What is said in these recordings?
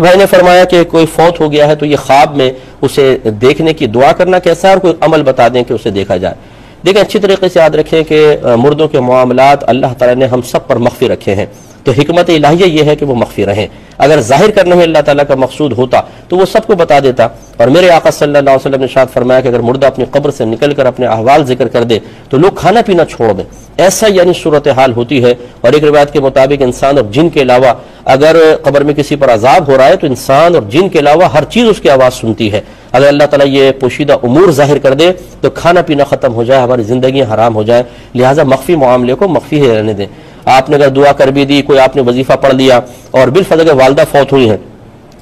بھائی نے فرمایا کہ کوئی فوت ہو گیا ہے تو یہ خواب میں اسے دیکھنے کی دعا کرنا کیسا ہے، اور کوئی عمل بتا دیں کہ اسے دیکھا جائے۔ دیکھیں اچھی طریقے سے یاد رکھیں کہ مردوں کے معاملات اللہ تعالیٰ نے ہم سب پر مخفی رکھے ہیں، تو حکمت الہیہ یہ ہے کہ وہ مخفی رہیں۔ اگر ظاہر کرنے میں اللہ تعالیٰ کا مقصود ہوتا تو وہ سب کو بتا دیتا، اور میرے آقا صلی اللہ علیہ وسلم نے ارشاد فرمایا کہ اگر مردہ اپنی قبر سے نکل کر اپنے احوال ذکر کر دے تو لوگ کھانا پینا چھوڑ دیں، ایسا یعنی صورتحال ہوتی ہے۔ اور ایک روایت کے مطابق انسان اور جن کے علاوہ اگر قبر میں کسی پر عذاب ہو رہا ہے تو انسان اور جن کے علاوہ ہر چیز اس کی آواز سنتی ہے۔ اگر اللہ تعالیٰ یہ پوشیدہ امور ظاہر کر دے تو کھانا پینا ختم ہو جائے، ہماری زندگیاں حرام ہو جائیں، لہٰذا مخفی معاملے کو مخفی ہی رہنے دیں۔ آپ نے اگر دعا کر بھی دی، کوئی آپ نے وظیفہ پڑھ لیا اور بالفضل والدہ فوت ہوئی ہیں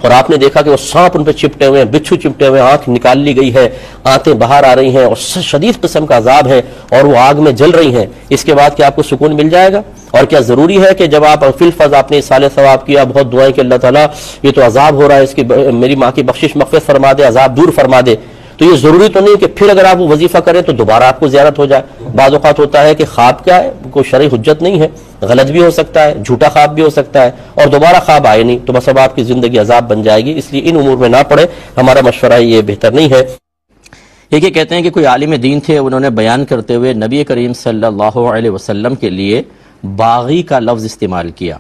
اور آپ نے دیکھا کہ وہ سانپ ان پہ چپٹے ہوئے ہیں، بچھو چپٹے ہوئے ہیں، آنکھ نکال لی گئی ہے، آنتیں باہر آ رہی ہیں اور شدید قسم کا عذاب ہے اور وہ آگ میں جل رہی ہیں، اس کے بعد کیا آپ کو سکون مل جائے گا؟ اور کیا ضروری ہے کہ جب آپ فی الفض آپ نے اصالہ ثواب کیا، بہت دعائیں کہ اللہ تعالیٰ یہ تو عذاب ہو رہا ہے، اس کی میری ماں کی بخشش مغفرت فرما دے، عذاب دور فرما دے، تو یہ ضروری تو نہیں کہ پھر اگر آپ وہ وظیفہ کریں تو دوبارہ آپ کو زیارت ہو جائے؟ بعض اوقات ہوتا ہے کہ خواب کیا ہے، کوئی شرعی حجت نہیں ہے، غلط بھی ہو سکتا ہے، جھوٹا خواب بھی ہو سکتا ہے اور دوبارہ خواب آئے نہیں تو بس اب آپ کی زندگی عذاب بن جائے گی، اس لیے ان امور میں نہ پڑے، ہمارا مشورہ یہ بہتر نہیں ہے۔ یہ کہتے ہیں کہ کوئی عالم دین تھے، انہوں نے بیان کرتے ہوئے نبی کریم صلی اللہ علیہ وسلم کے لیے باغی کا لفظ استعمال کیا،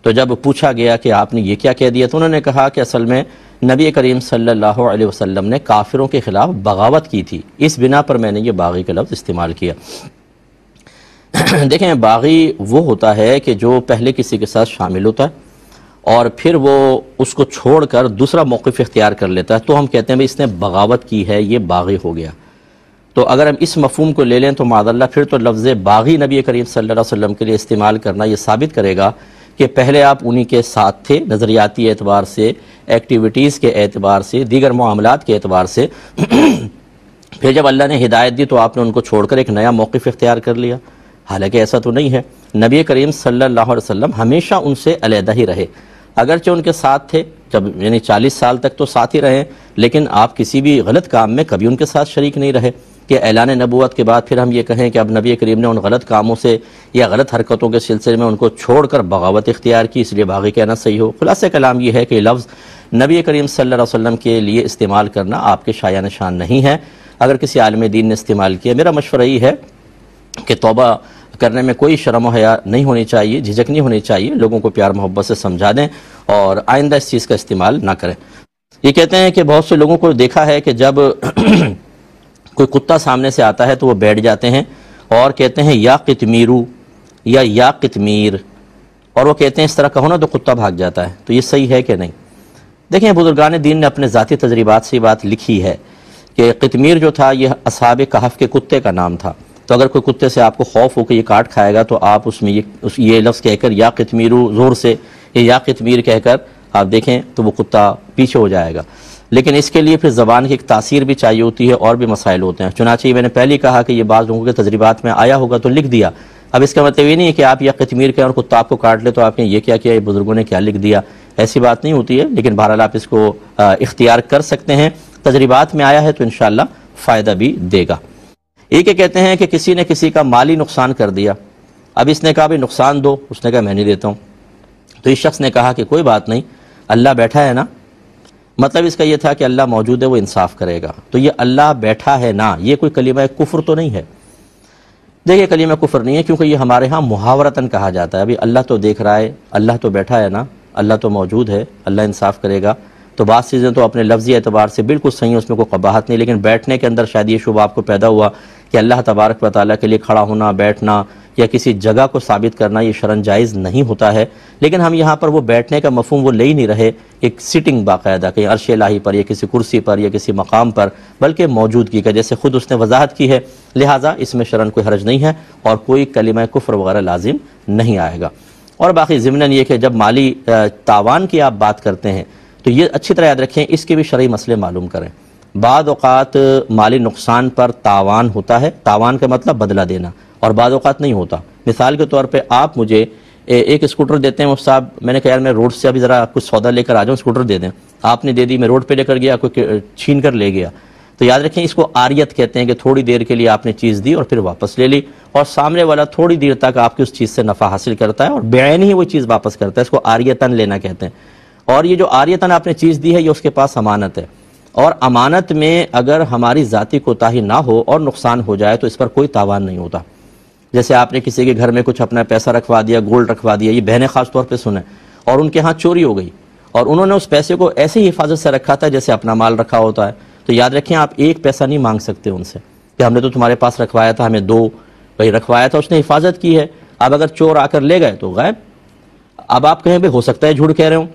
تو جب پوچھا گیا کہ آپ نے یہ کیا کہہ دیا تو انہوں نے کہا کہ اصل میں نبی کریم صلی اللہ علیہ وسلم نے کافروں کے خلاف بغاوت کی تھی، اس بنا پر میں نے یہ باغی کا لفظ استعمال کیا۔ دیکھیں باغی وہ ہوتا ہے کہ جو پہلے کسی کے ساتھ شامل ہوتا ہے اور پھر وہ اس کو چھوڑ کر دوسرا موقف اختیار کر لیتا ہے، تو ہم کہتے ہیں بھئی اس نے بغاوت کی ہے، یہ باغی ہو گیا۔ تو اگر ہم اس مفہوم کو لے لیں تو معاذ اللہ پھر تو لفظ باغی نبی کریم صلی اللہ علیہ وسلم کے لیے استعمال کرنا یہ ثابت کرے گا کہ پہلے آپ انہی کے ساتھ تھے، نظریاتی اعتبار سے، ایکٹیویٹیز کے اعتبار سے، دیگر معاملات کے اعتبار سے، پھر جب اللہ نے ہدایت دی تو آپ نے ان کو چھوڑ کر ایک نیا موقف اختیار کر لیا، حالانکہ ایسا تو نہیں ہے۔ نبی کریم صلی اللہ علیہ وسلم ہمیشہ ان سے علیحدہ ہی رہے، اگرچہ ان کے ساتھ تھے، جب یعنی 40 سال تک تو ساتھ ہی رہے، لیکن آپ کسی بھی غلط کام میں کبھی ان کے ساتھ شریک نہیں رہے کہ اعلان نبوت کے بعد پھر ہم یہ کہیں کہ اب نبی کریم نے ان غلط کاموں سے یا غلط حرکتوں کے سلسلے میں ان کو چھوڑ کر بغاوت اختیار کی، اس لیے باغی کہنا صحیح ہو۔ خلاصہ کلام یہ ہے کہ لفظ نبی کریم صلی اللہ علیہ وسلم کے لیے استعمال کرنا آپ کے شایع نشان نہیں ہے۔ اگر کسی عالم دین نے استعمال کیا، میرا مشورہ یہ ہے کہ توبہ کرنے میں کوئی شرم و حیا نہیں ہونی چاہیے، جھجک نہیں ہونی چاہیے، لوگوں کو پیار محبت سے سمجھا دیں اور آئندہ اس چیز کا استعمال نہ کریں۔ یہ کہتے ہیں کہ بہت سے لوگوں کو دیکھا ہے کہ جب کوئی کتا سامنے سے آتا ہے تو وہ بیٹھ جاتے ہیں اور کہتے ہیں یا قتمیرو یا قتمیر، اور وہ کہتے ہیں اس طرح کہو نا تو کتا بھاگ جاتا ہے، تو یہ صحیح ہے کہ نہیں؟ دیکھیں بزرگان دین نے اپنے ذاتی تجربات سے یہ بات لکھی ہے کہ قتمیر جو تھا یہ اصحاب کہف کے کتے کا نام تھا، تو اگر کوئی کتے سے آپ کو خوف ہو کہ یہ کاٹ کھائے گا تو آپ اس میں یہ لفظ کہہ کر یا قتمیرو زور سے یا قتمیر کہہ کر آپ دیکھیں تو وہ کتا پیچھے ہو جائے گا۔ لیکن اس کے لیے پھر زبان کی ایک تاثیر بھی چاہیے ہوتی ہے اور بھی مسائل ہوتے ہیں، چنانچہ میں نے پہلے کہا کہ یہ بعض لوگوں کے تجربات میں آیا ہوگا تو لکھ دیا۔ اب اس کا مطلب یہ نہیں ہے کہ آپ یا قتمیر کہیں اور کتا آپ کو کاٹ لے تو آپ نے یہ کیا کیا، یہ بزرگوں نے کیا لکھ دیا، ایسی بات نہیں ہوتی ہے، لیکن بہرحال آپ اس کو اختیار کر سکتے ہیں، تجربات میں آیا ہے تو انشاءاللہ فائدہ بھی دے گا۔ ایک کہتے ہیں کہ کسی نے کسی کا مالی نقصان کر دیا، اب اس نے کہا بھی نقصان دو، اس نے کہا میں نہیں دیتا ہوں، تو اس شخص نے کہا کہ کوئی بات نہیں، اللہ بیٹھا ہے نا، مطلب اس کا یہ تھا کہ اللہ موجود ہے، وہ انصاف کرے گا، تو یہ اللہ بیٹھا ہے نا یہ کوئی کلمہ کفر تو نہیں ہے؟ دیکھیے کلمہ کفر نہیں ہے، کیونکہ یہ ہمارے ہاں محاورتاً کہا جاتا ہے، ابھی اللہ تو دیکھ رہا ہے، اللہ تو بیٹھا ہے نا، اللہ تو موجود ہے، اللہ انصاف کرے گا، تو بعض چیزیں تو اپنے لفظی اعتبار سے بالکل صحیح ہیں، اس میں کوئی قباحت نہیں، لیکن بیٹھنے کے اندر شاید یہ شبہ آپ کو پیدا ہوا کہ اللہ تبارک و تعالیٰ کے لیے کھڑا ہونا، بیٹھنا یا کسی جگہ کو ثابت کرنا یہ شرعاً جائز نہیں ہوتا ہے، لیکن ہم یہاں پر وہ بیٹھنے کا مفہوم وہ لے ہی نہیں رہے، ایک سٹنگ باقاعدہ کہ عرش الہی پر یا کسی کرسی پر یا کسی مقام پر، بلکہ موجودگی کا، جیسے خود اس نے وضاحت کی ہے، لہٰذا اس میں شرعاً کوئی حرج نہیں ہے اور کوئی کلمہ کفر وغیرہ لازم نہیں آئے گا۔ اور باقی ضمناً یہ کہ جب مالی تاوان کی آپ بات کرتے ہیں تو یہ اچھی طرح یاد رکھیں، اس کے بھی شرعی مسئلے معلوم کریں۔ بعض اوقات مالی نقصان پر تاوان ہوتا ہے، تاوان کا مطلب بدلہ دینا، اور بعض اوقات نہیں ہوتا۔ مثال کے طور پہ آپ مجھے ایک اسکوٹر دیتے ہیں، مفتی صاحب میں نے کہا یار میں روڈ سے ابھی ذرا کچھ سودا لے کر آ جاؤں، اسکوٹر دے دیں، آپ نے دے دی، میں روڈ پہ لے کر گیا، کوئی چھین کر لے گیا، تو یاد رکھیں اس کو عاریت کہتے ہیں کہ تھوڑی دیر کے لیے آپ نے چیز دی اور پھر واپس لے لی، اور سامنے والا تھوڑی دیر تک آپ کی اس چیز سے نفع حاصل کرتا ہے اور بعین ہی وہ چیز واپس کرتا ہے، اس کو عاریتاً لینا کہتے ہیں۔ اور یہ جو عاریتاً آپ نے چیز دی ہے یہ اس کے پاس امانت ہے، اور امانت میں اگر ہماری ذاتی کوتاہی نہ ہو اور نقصان ہو جائے تو اس پر کوئی تاوان نہیں ہوتا۔ جیسے آپ نے کسی کے گھر میں کچھ اپنا پیسہ رکھوا دیا، گولڈ رکھوا دیا، یہ بہنیں خاص طور پہ سنیں، اور ان کے ہاں چوری ہو گئی اور انہوں نے اس پیسے کو ایسے ہی حفاظت سے رکھا تھا جیسے اپنا مال رکھا ہوتا ہے، تو یاد رکھیں آپ ایک پیسہ نہیں مانگ سکتے ان سے کہ ہم نے تو تمہارے پاس رکھوایا تھا ہمیں دو، بھائی رکھوایا تھا اس نے حفاظت کی ہے، اب اگر چور آ کر لے گئے تو غائب۔ اب آپ کہیں بھائی ہو سکتا ہے جھوٹ کہہ رہے ہوں،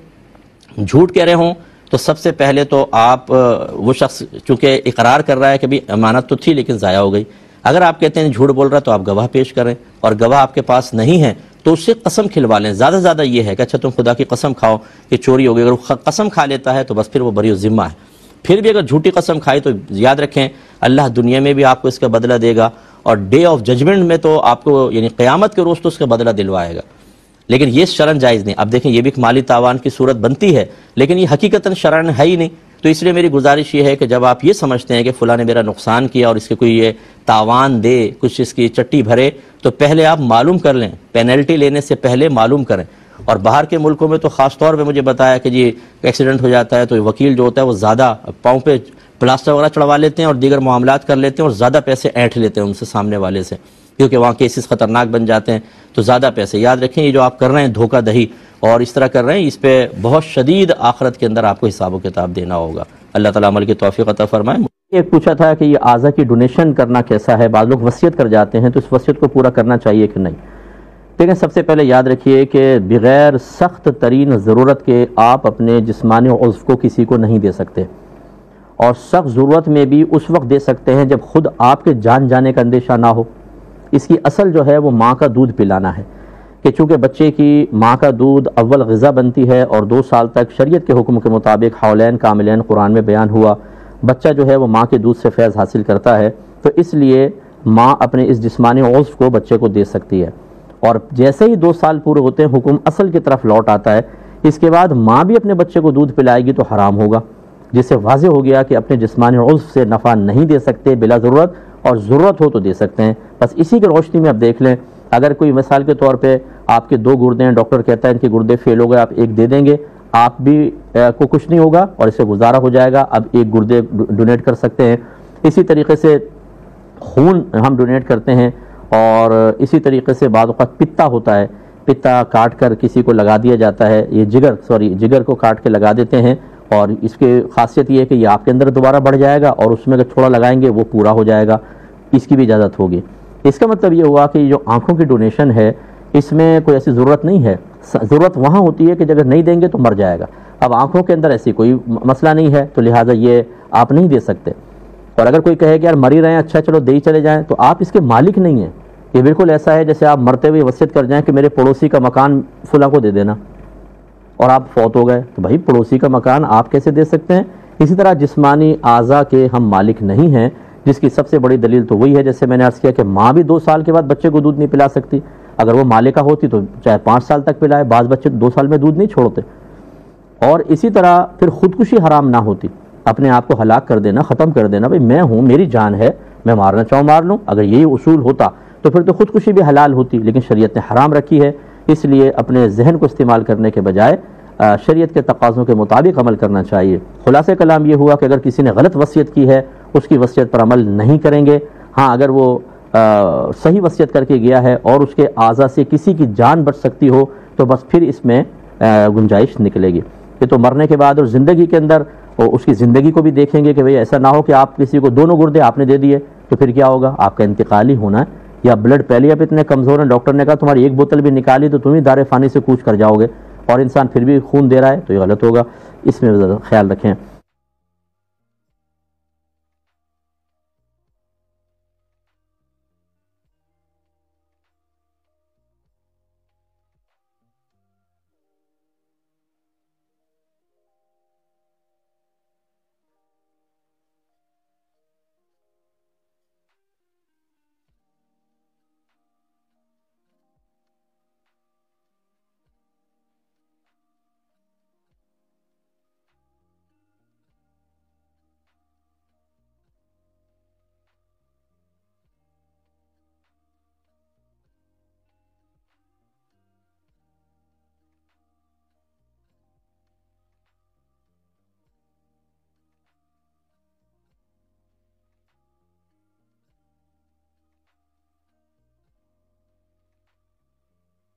جھوٹ کہہ رہے ہوں تو سب سے پہلے تو آپ وہ شخص چونکہ اقرار کر رہا ہے کہ بھی امانت تو تھی لیکن ضائع ہو گئی، اگر آپ کہتے ہیں جھوٹ بول رہا تو آپ گواہ پیش کریں، اور گواہ آپ کے پاس نہیں ہے تو اس سے قسم کھلوا لیں۔ زیادہ سے زیادہ یہ ہے کہ اچھا تم خدا کی قسم کھاؤ کہ چوری ہو گئی، اگر وہ قسم کھا لیتا ہے تو بس پھر وہ بری الذمہ ہے۔ پھر بھی اگر جھوٹی قسم کھائی تو یاد رکھیں اللہ دنیا میں بھی آپ کو اس کا بدلہ دے گا، اور ڈے آف ججمنٹ میں تو آپ کو یعنی قیامت کے روز تو اس کا بدلہ دلوائے گا، لیکن یہ شرعاً جائز نہیں۔ اب دیکھیں یہ بھی ایک مالی تاوان کی صورت بنتی ہے لیکن یہ حقیقتاً شرعاً ہے ہی نہیں، تو اس لیے میری گزارش یہ ہے کہ جب آپ یہ سمجھتے ہیں کہ فلاں نے میرا نقصان کیا اور اس کے کوئی یہ تاوان دے، کچھ اس کی چٹی بھرے، تو پہلے آپ معلوم کر لیں، پینلٹی لینے سے پہلے معلوم کریں۔ اور باہر کے ملکوں میں تو خاص طور پہ مجھے بتایا کہ جی ایکسیڈنٹ ہو جاتا ہے تو وکیل جو ہوتا ہے وہ زیادہ پاؤں پہ پلاسٹر وغیرہ چڑھوا لیتے ہیں اور دیگر معاملات کر لیتے ہیں اور زیادہ پیسے اینٹھ لیتے ہیں ان سے سامنے والے سے، کیونکہ وہاں کیسز خطرناک بن جاتے ہیں تو زیادہ پیسے۔ یاد رکھیں یہ جو آپ کر رہے ہیں دھوکہ دہی اور اس طرح کر رہے ہیں، اس پہ بہت شدید آخرت کے اندر آپ کو حساب و کتاب دینا ہوگا۔ اللہ تعالیٰ عمل کی توفیق عطا فرمائے۔ ایک پوچھا تھا کہ یہ اعضا کی ڈونیشن کرنا کیسا ہے، بعض لوگ وصیت کر جاتے ہیں تو اس وصیت کو پورا کرنا چاہیے کہ نہیں؟ دیکھیں سب سے پہلے یاد رکھیے کہ بغیر سخت ترین ضرورت کے آپ اپنے جسمانی عضو کو کسی کو نہیں دے سکتے، اور سخت ضرورت میں بھی اس وقت دے سکتے ہیں جب خود آپ کے جان جانے کا اندیشہ نہ ہو۔ اس کی اصل جو ہے وہ ماں کا دودھ پلانا ہے، کہ چونکہ بچے کی ماں کا دودھ اول غذا بنتی ہے اور 2 سال تک شریعت کے حکم کے مطابق حولین کاملین قرآن میں بیان ہوا بچہ جو ہے وہ ماں کے دودھ سے فیض حاصل کرتا ہے، تو اس لیے ماں اپنے اس جسمانی عضو کو بچے کو دے سکتی ہے، اور جیسے ہی 2 سال پورے ہوتے ہیں حکم اصل کی طرف لوٹ آتا ہے۔ اس کے بعد ماں بھی اپنے بچے کو دودھ پلائے گی تو حرام ہوگا، جس سے واضح ہو گیا کہ اپنے جسمانی عضو سے نفع نہیں دے سکتے بلا ضرورت، اور ضرورت ہو تو دے سکتے ہیں۔ بس اسی کی روشنی میں اب دیکھ لیں، اگر کوئی مثال کے طور پہ آپ کے 2 گردے ہیں، ڈاکٹر کہتا ہے ان کے گردے فیل ہو گئے، آپ ایک دے دیں گے، آپ بھی کو کچھ نہیں ہوگا اور اس سے گزارا ہو جائے گا، اب ایک گردے ڈونیٹ کر سکتے ہیں۔ اسی طریقے سے خون ہم ڈونیٹ کرتے ہیں، اور اسی طریقے سے بعض اوقات پتا ہوتا ہے، پتا کاٹ کر کسی کو لگا دیا جاتا ہے، یہ جگر کو کاٹ کے لگا دیتے ہیں، اور اس کی خاصیت یہ ہے کہ یہ آپ کے اندر دوبارہ بڑھ جائے گا اور اس میں اگر تھوڑا لگائیں گے وہ پورا ہو جائے گا، اس کی بھی اجازت ہوگی۔ اس کا مطلب یہ ہوا کہ جو آنکھوں کی ڈونیشن ہے اس میں کوئی ایسی ضرورت نہیں ہے، ضرورت وہاں ہوتی ہے کہ اگر نہیں دیں گے تو مر جائے گا۔ اب آنکھوں کے اندر ایسی کوئی مسئلہ نہیں ہے تو لہٰذا یہ آپ نہیں دے سکتے، اور اگر کوئی کہے کہ یار مر ہی رہے ہیں اچھا چلو دے ہی چلے جائیں، تو آپ اس کے مالک نہیں ہیں۔ یہ بالکل ایسا ہے جیسے آپ مرتے ہوئے وصیت کر جائیں کہ میرے پڑوسی کا مکان فلاں کو دے دینا، اور آپ فوت ہو گئے تو بھائی پڑوسی کا مکان آپ کیسے دے سکتے ہیں؟ اسی طرح جسمانی اعضاء کے ہم مالک نہیں ہیں، جس کی سب سے بڑی دلیل تو وہی ہے جیسے میں نے عرض کیا کہ ماں بھی 2 سال کے بعد بچے کو دودھ نہیں پلا سکتی، اگر وہ مالکہ ہوتی تو چاہے 5 سال تک پلائے، بعض بچے 2 سال میں دودھ نہیں چھوڑتے۔ اور اسی طرح پھر خودکشی حرام نہ ہوتی، اپنے آپ کو ہلاک کر دینا، ختم کر دینا، بھئی میں ہوں میری جان ہے، میں مارنا چاہوں مار لوں، اگر یہی اصول ہوتا تو پھر تو خودکشی بھی حلال ہوتی، لیکن شریعت نے حرام رکھی ہے۔ اس لیے اپنے ذہن کو استعمال کرنے کے بجائے شریعت کے تقاضوں کے مطابق عمل کرنا چاہیے۔ خلاصہ کلام یہ ہوا کہ اگر کسی نے غلط وصیت کی ہے اس کی وصیت پر عمل نہیں کریں گے، ہاں اگر وہ صحیح وصیت کر کے گیا ہے اور اس کے اعضاء سے کسی کی جان بچ سکتی ہو تو بس پھر اس میں گنجائش نکلے گی۔ یہ تو مرنے کے بعد اور زندگی کے اندر اس کی زندگی کو بھی دیکھیں گے کہ بھئی ایسا نہ ہو کہ آپ کسی کو 2 گردے آپ نے دے دیے تو پھر کیا ہوگا، آپ کا انتقال ہی ہونا ہے، یا بلڈ پہلے آپ اتنے کمزور ہیں ڈاکٹر نے کہا تمہاری 1 بوتل بھی نکالی تو تم ہی دار فانی سے کوچ کر جاؤ گے، اور انسان پھر بھی خون دے رہا ہے تو یہ غلط ہوگا، اس میں ذرا خیال رکھیں۔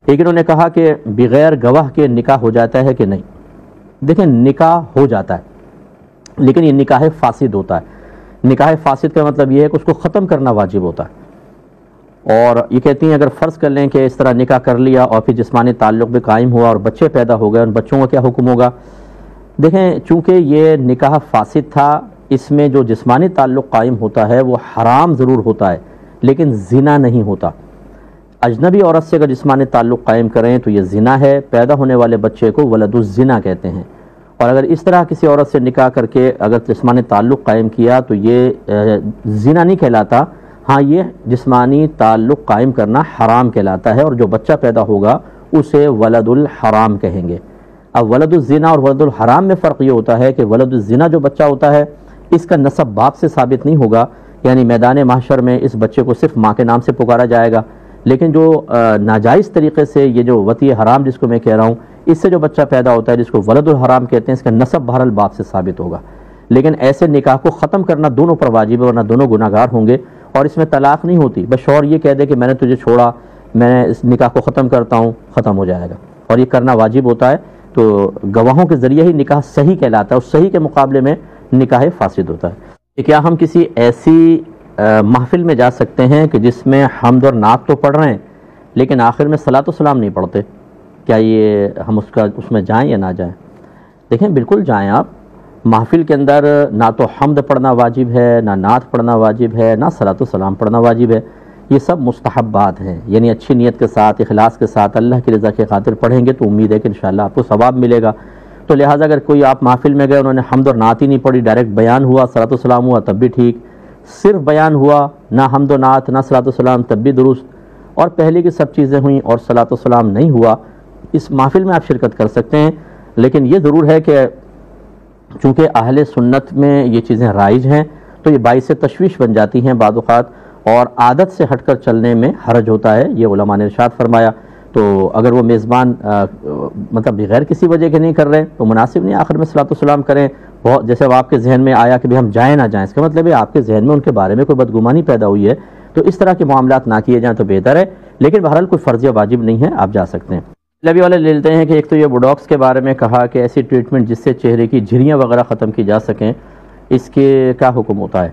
ایک انہوں نے کہا کہ بغیر گواہ کے نکاح ہو جاتا ہے کہ نہیں؟ دیکھیں نکاح ہو جاتا ہے لیکن یہ نکاح فاسد ہوتا ہے۔ نکاح فاسد کا مطلب یہ ہے کہ اس کو ختم کرنا واجب ہوتا ہے، اور یہ کہتی ہیں اگر فرض کر لیں کہ اس طرح نکاح کر لیا اور پھر جسمانی تعلق بھی قائم ہوا اور بچے پیدا ہو گئے، ان بچوں کا کیا حکم ہوگا؟ دیکھیں چونکہ یہ نکاح فاسد تھا، اس میں جو جسمانی تعلق قائم ہوتا ہے وہ حرام ضرور ہوتا ہے لیکن زنا نہیں ہوتا۔ اجنبی عورت سے اگر جسمانی تعلق قائم کریں تو یہ زنا ہے، پیدا ہونے والے بچے کو ولد الزنا کہتے ہیں، اور اگر اس طرح کسی عورت سے نکاح کر کے اگر جسمانی تعلق قائم کیا تو یہ زنا نہیں کہلاتا، ہاں یہ جسمانی تعلق قائم کرنا حرام کہلاتا ہے، اور جو بچہ پیدا ہوگا اسے ولد الحرام کہیں گے۔ اب ولد الزنا اور ولد الحرام میں فرق یہ ہوتا ہے کہ ولد الزنا جو بچہ ہوتا ہے اس کا نسب باپ سے ثابت نہیں ہوگا، یعنی میدان محشر میں اس بچے کو صرف ماں کے نام سے پکارا جائے گا، لیکن جو ناجائز طریقے سے یہ جو وطی حرام جس کو میں کہہ رہا ہوں اس سے جو بچہ پیدا ہوتا ہے جس کو ولد الحرام کہتے ہیں، اس کا نسب بہرحال باپ سے ثابت ہوگا۔ لیکن ایسے نکاح کو ختم کرنا دونوں پر واجب ہے ورنہ دونوں گناہ گار ہوں گے، اور اس میں طلاق نہیں ہوتی۔ بس شوہر یہ کہہ دے کہ میں نے تجھے چھوڑا، میں اس نکاح کو ختم کرتا ہوں، ختم ہو جائے گا، اور یہ کرنا واجب ہوتا ہے۔ تو گواہوں کے ذریعے ہی نکاح صحیح کہلاتا ہے، اور صحیح کے مقابلے میں نکاح فاسد ہوتا ہے۔ کہ کیا ہم کسی ایسی محفل میں جا سکتے ہیں کہ جس میں حمد اور نعت تو پڑھ رہے ہیں لیکن آخر میں صلاۃ و سلام نہیں پڑھتے؟ کیا یہ ہم اس میں جائیں یا نہ جائیں؟ دیکھیں بالکل جائیں آپ۔ محفل کے اندر نہ تو حمد پڑھنا واجب ہے، نہ نعت پڑھنا واجب ہے، نہ صلاۃ و سلام پڑھنا واجب ہے، یہ سب مستحبات ہیں، یعنی اچھی نیت کے ساتھ اخلاص کے ساتھ اللہ کی رضا کی خاطر پڑھیں گے تو امید ہے کہ انشاءاللہ آپ کو ثواب ملے گا۔ تو لہٰذا اگر کوئی آپ محفل میں گئے انہوں نے حمد اور نعت ہی نہیں پڑھی، ڈائریکٹ بیان ہوا، صلاۃ و سلام ہوا تب بھی ٹھیک، صرف بیان ہوا نہ حمد و نعت نہ صلاۃ و سلام تب بھی درست، اور پہلے کی سب چیزیں ہوئیں اور صلاۃ و سلام نہیں ہوا، اس محفل میں آپ شرکت کر سکتے ہیں۔ لیکن یہ ضرور ہے کہ چونکہ اہل سنت میں یہ چیزیں رائج ہیں تو یہ باعث تشویش بن جاتی ہیں بعض اوقات، اور عادت سے ہٹ کر چلنے میں حرج ہوتا ہے، یہ علماء نے ارشاد فرمایا۔ تو اگر وہ میزبان مطلب بغیر کسی وجہ کے نہیں کر رہے تو مناسب نہیں آخر میں صلاۃ و سلام کریں۔ بہت جیسے اب آپ کے ذہن میں آیا کہ بھی ہم جائیں نہ جائیں، اس کا مطلب ہے آپ کے ذہن میں ان کے بارے میں کوئی بدگمانی پیدا ہوئی ہے، تو اس طرح کے معاملات نہ کیے جائیں تو بہتر ہے، لیکن بہرحال کوئی فرض یا واجب نہیں ہے، آپ جا سکتے ہیں۔ لبی والے لے لیتے ہیں کہ ایک تو یہ بوڈاکس کے بارے میں کہا کہ ایسی ٹریٹمنٹ جس سے چہرے کی جھریاں وغیرہ ختم کی جا سکیں، اس کے کیا حکم ہوتا ہے؟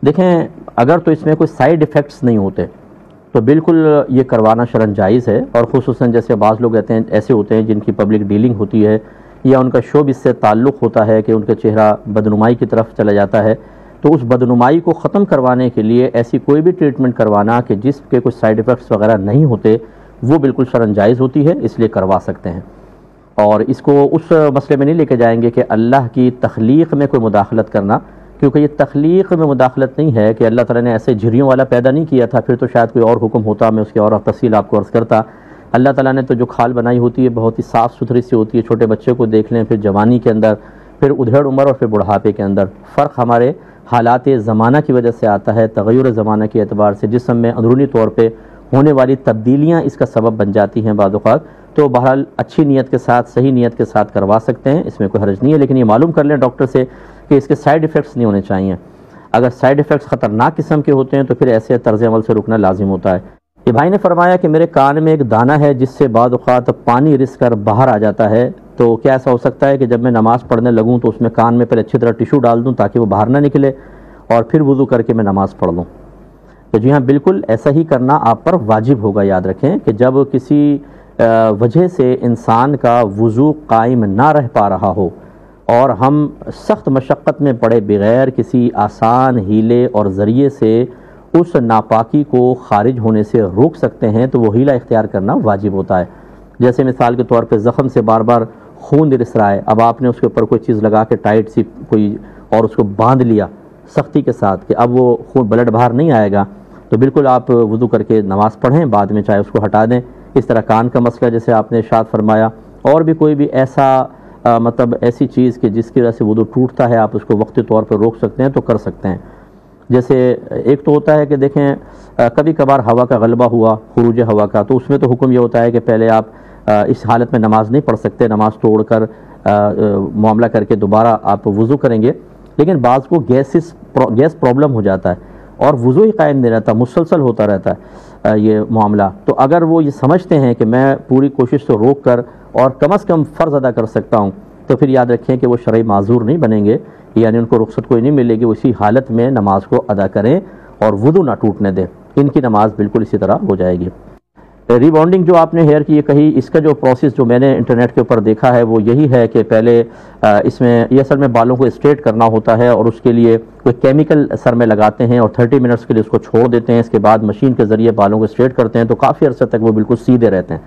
دیکھیں اگر تو اس میں کوئی سائیڈ ایفیکٹس نہیں ہوتے تو بالکل یہ کروانا شرعاً جائز ہے، اور خصوصاً جیسے بعض لوگ کہتے ہیں ایسے ہوتے ہیں جن کی پبلک ڈیلنگ ہوتی ہے یا ان کا شوب اس سے تعلق ہوتا ہے کہ ان کا چہرہ بدنمائی کی طرف چلا جاتا ہے، تو اس بدنمائی کو ختم کروانے کے لیے ایسی کوئی بھی ٹریٹمنٹ کروانا کہ جس کے کچھ سائیڈ ایفیکٹس وغیرہ نہیں ہوتے وہ بالکل شرعاً جائز ہوتی ہے، اس لیے کروا سکتے ہیں۔ اور اس کو اس مسئلے میں نہیں لے کے جائیں گے کہ اللہ کی تخلیق میں کوئی مداخلت کرنا، کیونکہ یہ تخلیق میں مداخلت نہیں ہے کہ اللہ تعالیٰ نے ایسے جھریوں والا پیدا نہیں کیا تھا، پھر تو شاید کوئی اور حکم ہوتا، میں اس کی اور تفصیل آپ کو عرض کرتا۔ اللہ تعالیٰ نے تو جو کھال بنائی ہوتی ہے بہت ہی صاف ستھری سی ہوتی ہے، چھوٹے بچے کو دیکھ لیں، پھر جوانی کے اندر، پھر ادھیڑ عمر اور پھر بڑھاپے کے اندر، فرق ہمارے حالات زمانہ کی وجہ سے آتا ہے، تغیر زمانہ کے اعتبار سے جسم میں اندرونی طور پہ ہونے والی تبدیلیاں اس کا سبب بن جاتی ہیں بعض اوقات، تو بہرحال اچھی نیت کے ساتھ صحیح نیت کے ساتھ کروا سکتے ہیں، اس میں کوئی حرج نہیں ہے، لیکن یہ معلوم کر لیں ڈاکٹر سے کہ اس کے سائیڈ ایفیکٹس نہیں ہونے چاہیے۔ اگر سائیڈ ایفیکٹس خطرناک قسم کے ہوتے ہیں تو پھر ایسے طرز عمل سے رکنا لازم ہوتا ہے۔ یہ بھائی نے فرمایا کہ میرے کان میں ایک دانہ ہے جس سے بعض اوقات پانی رس کر باہر آ جاتا ہے، تو کیا ایسا ہو سکتا ہے کہ جب میں نماز پڑھنے لگوں تو اس میں کان میں پہلے اچھی طرح ٹیشو ڈال دوں تاکہ وہ باہر نہ نکلے اور پھر وضو کر کے میں نماز پڑھ لوں؟ تو جی ہاں بالکل ایسا ہی کرنا آپ پر واجب ہوگا۔ یاد رکھیں کہ جب کسی وجہ سے انسان کا وضو قائم نہ رہ پا رہا ہو اور ہم سخت مشقت میں پڑے بغیر کسی آسان ہیلے اور ذریعے سے اس ناپاکی کو خارج ہونے سے روک سکتے ہیں تو وہ ہیلہ اختیار کرنا واجب ہوتا ہے۔ جیسے مثال کے طور پہ زخم سے بار بار خون رس رہا ہے، اب آپ نے اس کے اوپر کوئی چیز لگا کے ٹائٹ سی کوئی اور اس کو باندھ لیا سختی کے ساتھ کہ اب وہ خون بلڈ باہر نہیں آئے گا، تو بالکل آپ وضو کر کے نماز پڑھیں، بعد میں چاہے اس کو ہٹا دیں۔ اس طرح کان کا مسئلہ جیسے آپ نے ارشاد فرمایا، اور بھی کوئی بھی ایسا مطلب ایسی چیز کہ جس کی وجہ سے وضو ٹوٹتا ہے، آپ اس کو وقتی طور پر روک سکتے ہیں تو کر سکتے ہیں۔ جیسے ایک تو ہوتا ہے کہ دیکھیں کبھی کبھار ہوا کا غلبہ ہوا، خروج ہوا کا، تو اس میں تو حکم یہ ہوتا ہے کہ پہلے آپ اس حالت میں نماز نہیں پڑھ سکتے، نماز توڑ کر معاملہ کر کے دوبارہ آپ وضو کریں گے۔ لیکن بعض کو گیس پرابلم ہو جاتا ہے اور وضو ہی قائم نہیں رہتا، مسلسل ہوتا رہتا ہے، یہ معاملہ، تو اگر وہ یہ سمجھتے ہیں کہ میں پوری کوشش سے روک کر اور کم از کم فرض ادا کر سکتا ہوں، تو پھر یاد رکھیں کہ وہ شرعی معذور نہیں بنیں گے، یعنی ان کو رخصت کوئی نہیں ملے گی، اسی حالت میں نماز کو ادا کریں اور وضو نہ ٹوٹنے دیں، ان کی نماز بالکل اسی طرح ہو جائے گی۔ ریباؤنڈنگ جو آپ نے ہیئر کی یہ کہی، اس کا جو پروسیس جو میں نے انٹرنیٹ کے اوپر دیکھا ہے وہ یہی ہے کہ پہلے اس میں یہ اصل میں بالوں کو اسٹریٹ کرنا ہوتا ہے، اور اس کے لیے کوئی کیمیکل سر میں لگاتے ہیں اور 30 منٹس کے لیے اس کو چھوڑ دیتے ہیں، اس کے بعد مشین کے ذریعے بالوں کو اسٹریٹ کرتے ہیں تو کافی عرصے تک وہ بالکل سیدھے رہتے ہیں۔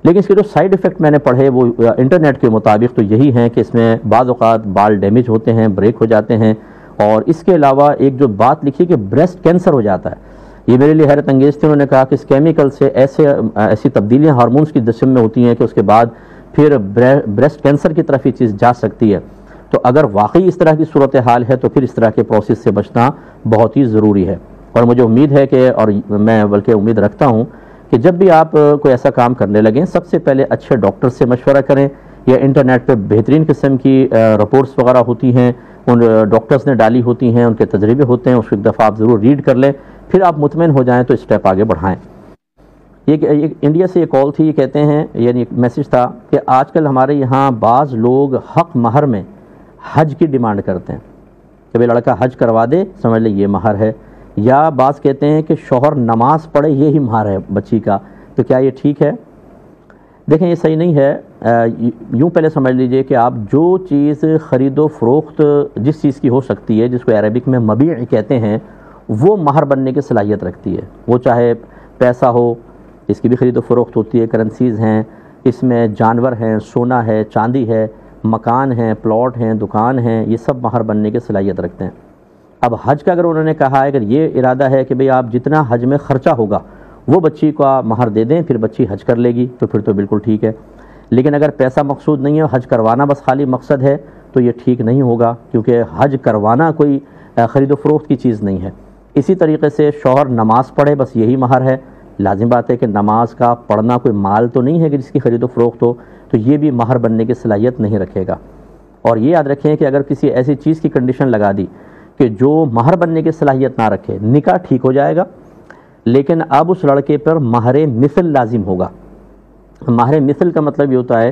لیکن اس کے جو سائیڈ ایفیکٹ میں نے پڑھے وہ انٹرنیٹ کے مطابق تو یہی ہیں کہ اس میں بعض اوقات بال ڈیمیج ہوتے ہیں، بریک ہو جاتے ہیں، اور اس کے علاوہ ایک جو بات لکھی کہ بریسٹ کینسر ہو جاتا ہے، یہ میرے لیے حیرت انگیز تھی۔ انہوں نے کہا کہ اس کیمیکل سے ایسی تبدیلیاں ہارمونز کی جسم میں ہوتی ہیں کہ اس کے بعد پھر بریسٹ کینسر کی طرف یہ چیز جا سکتی ہے، تو اگر واقعی اس طرح کی صورتحال ہے تو پھر اس طرح کے پروسیس سے بچنا بہت ہی ضروری ہے۔ اور مجھے امید ہے کہ، اور میں بلکہ امید رکھتا ہوں کہ جب بھی آپ کوئی ایسا کام کرنے لگیں سب سے پہلے اچھے ڈاکٹر سے مشورہ کریں، یا انٹرنیٹ پہ بہترین قسم کی رپورٹس وغیرہ ہوتی ہیں، ان ڈاکٹرز نے ڈالی ہوتی ہیں، ان کے تجربے ہوتے ہیں، اس کو ایک دفعہ آپ ضرور ریڈ کر لیں، پھر آپ مطمئن ہو جائیں تو اسٹیپ آگے بڑھائیں۔ یہ انڈیا سے یہ کال تھی، یہ کہتے ہیں، یعنی ایک میسج تھا کہ آج کل ہمارے یہاں بعض لوگ حق مہر میں حج کی ڈیمانڈ کرتے ہیں کہ بھئی لڑکا حج کروا دے، سمجھ لیں یہ مہر ہے، یا بعض کہتے ہیں کہ شوہر نماز پڑھے یہی مہر ہے بچی کا، تو کیا یہ ٹھیک ہے؟ دیکھیں یہ صحیح نہیں ہے۔ یوں پہلے سمجھ لیجئے کہ آپ جو چیز خرید و فروخت جس چیز کی ہو سکتی ہے، جس کو عربک میں مبیع کہتے ہیں، وہ مہر بننے کی صلاحیت رکھتی ہے، وہ چاہے پیسہ ہو، اس کی بھی خرید و فروخت ہوتی ہے، کرنسیز ہیں، اس میں جانور ہیں، سونا ہے، چاندی ہے، مکان ہیں، پلاٹ ہیں، دکان ہیں، یہ سب مہر بننے کی صلاحیت رکھتے ہیں۔ اب حج کا اگر انہوں نے کہا ہے، اگر یہ ارادہ ہے کہ بھئی آپ جتنا حج میں خرچہ ہوگا وہ بچی کو مہر دے دیں، پھر بچی حج کر لے گی، تو پھر تو بالکل ٹھیک ہے۔ لیکن اگر پیسہ مقصود نہیں ہے، حج کروانا بس خالی مقصد ہے، تو یہ ٹھیک نہیں ہوگا، کیونکہ حج کروانا کوئی خرید و فروخت کی چیز نہیں ہے۔ اسی طریقے سے شوہر نماز پڑھے بس یہی مہر ہے، لازم بات ہے کہ نماز کا پڑھنا کوئی مال تو نہیں ہے کہ جس کی خرید و فروخت ہو، تو یہ بھی مہر بننے کی صلاحیت نہیں رکھے گا۔ اور یہ یاد رکھیں کہ اگر کسی ایسی چیز کی کنڈیشن لگا دی کہ جو مہر بننے کی صلاحیت نہ رکھے، نکاح ٹھیک ہو جائے گا، لیکن اب اس لڑکے پر مہر مثل لازم ہوگا۔ مہر مثل کا مطلب یہ ہوتا ہے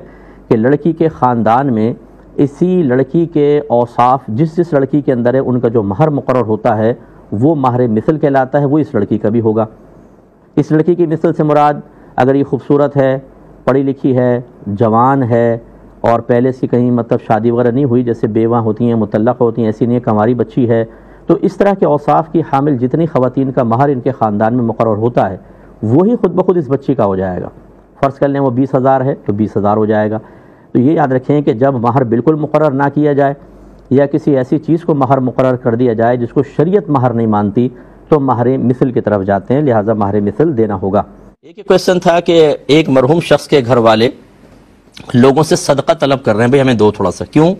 کہ لڑکی کے خاندان میں اسی لڑکی کے اوصاف جس لڑکی کے اندر ہے ان کا جو مہر مقرر ہوتا ہے وہ مہر مثل کہلاتا ہے، وہ اس لڑکی کا بھی ہوگا۔ اس لڑکی کی مثل سے مراد اگر یہ خوبصورت ہے، پڑھی لکھی ہے، جوان ہے، اور پہلے سے کہیں مطلب شادی وغیرہ نہیں ہوئی، جیسے بیوہ ہوتی ہیں، مطلقہ ہوتی ہیں، ایسی نہیں کنواری بچی ہے، تو اس طرح کے اوصاف کی حامل جتنی خواتین کا مہر ان کے خاندان میں مقرر ہوتا ہے وہی خود بخود اس بچی کا ہو جائے گا۔ فرض کر لیں وہ 20,000 ہے تو 20,000 ہو جائے گا۔ تو یہ یاد رکھیں کہ جب مہر بالکل مقرر نہ کیا جائے یا کسی ایسی چیز کو مہر مقرر کر دیا جائے جس کو شریعت مہر نہیں مانتی، تو مہر مثل کی طرف جاتے ہیں، لہٰذا مہر مثل دینا ہوگا۔ ایک کویسچن تھا کہ ایک مرحوم شخص کے گھر والے لوگوں سے صدقہ طلب کر رہے ہیں، بھئی ہمیں دو تھوڑا سا، کیوں؟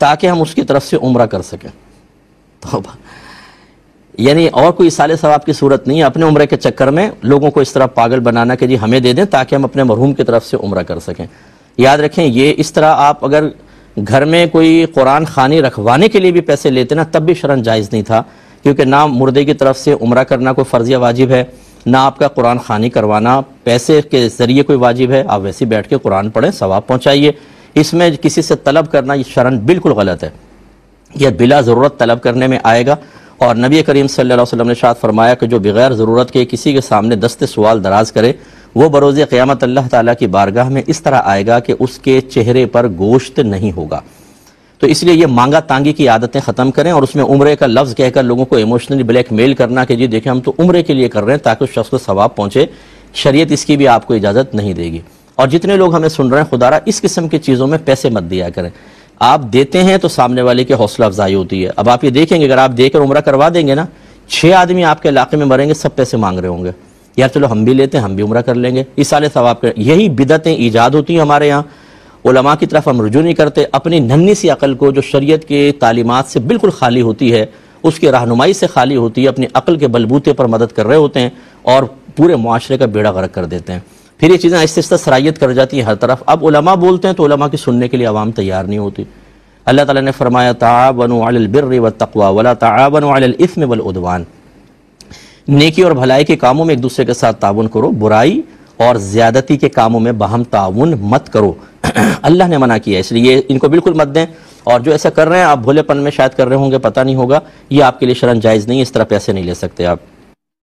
تاکہ ہم اس کی طرف سے عمرہ کر سکیں۔ یعنی اور کوئی اصالِ ثواب کی صورت نہیں ہے، اپنے عمرے کے چکر میں لوگوں کو اس طرح پاگل بنانا کہ جی ہمیں دے دیں تاکہ ہم اپنے مرحوم کی طرف سے عمرہ کر سکیں۔ یاد رکھیں یہ اس طرح آپ اگر گھر میں کوئی قرآن خوانی رکھوانے کے لیے بھی پیسے لیتے نا، تب بھی شرعاً جائز نہیں تھا، کیونکہ نہ مردے کی طرف سے عمرہ کرنا کوئی فرض یا واجب ہے، نہ آپ کا قرآن خوانی کروانا پیسے کے ذریعے کوئی واجب ہے، آپ ویسے بیٹھ کے قرآن پڑھیں، ثواب پہنچائیے۔ اس میں کسی سے طلب کرنا یہ شرعاً بالکل غلط ہے، یہ بلا ضرورت طلب کرنے میں آئے گا۔ اور نبی کریم صلی اللہ علیہ وسلم نے ارشاد فرمایا کہ جو بغیر ضرورت کے کسی کے سامنے دست سوال دراز کرے وہ بروز قیامت اللہ تعالیٰ کی بارگاہ میں اس طرح آئے گا کہ اس کے چہرے پر گوشت نہیں ہوگا۔ تو اس لیے یہ مانگا تانگی کی عادتیں ختم کریں، اور اس میں عمرے کا لفظ کہہ کر لوگوں کو ایموشنلی بلیک میل کرنا کہ جی دیکھیں ہم تو عمرے کے لیے کر رہے ہیں تاکہ اس شخص کو ثواب پہنچے، شریعت اس کی بھی آپ کو اجازت نہیں دے گی۔ اور جتنے لوگ ہمیں سن رہے ہیں، خدا را اس قسم کی چیزوں میں پیسے مت دیا کریں۔ آپ دیتے ہیں تو سامنے والے کی حوصلہ افزائی ہوتی ہے۔ اب آپ یہ دیکھیں گے اگر آپ دے کر عمرہ کروا دیں گے نا، 6 آدمی آپ کے علاقے میں مریں گے، سب پیسے مانگ رہے ہوں گے، یار چلو ہم بھی لیتے ہیں، ہم بھی عمرہ کر لیں گے، اصالِ ثواب کر۔ یہی بدعتیں ایجاد ہوتی ہیں ہمارے یہاں، علماء کی طرف ہم رجوع نہیں کرتے، اپنی ننھی سی عقل کو جو شریعت کے تعلیمات سے بالکل خالی ہوتی ہے، اس کی رہنمائی سے خالی ہوتی ہے، اپنی عقل کے بلبوتے پر مدد کر رہے ہوتے ہیں اور پورے معاشرے کا بیڑا غرق کر دیتے ہیں۔ پھر یہ چیزیں آہستہ آہستہ سرایت کر جاتی ہیں ہر طرف۔ اب علماء بولتے ہیں تو علماء کی سننے کے لیے عوام تیار نہیں ہوتی۔ اللہ تعالیٰ نے فرمایا تعاونوا علی البر والتقوی ولا تعاونوا علی الاثم والعدوان، نیکی اور بھلائی کے کاموں میں ایک دوسرے کے ساتھ تعاون کرو، برائی اور زیادتی کے کاموں میں باہم تعاون مت کرو۔ اللہ نے منع کیا ہے، اس لیے ان کو بالکل مت دیں۔ اور جو ایسا کر رہے ہیں آپ بھولے پن میں شاید کر رہے ہوں گے، پتہ نہیں ہوگا، یہ آپ کے لیے شرعاً جائز نہیں، اس طرح پیسے نہیں لے سکتے آپ۔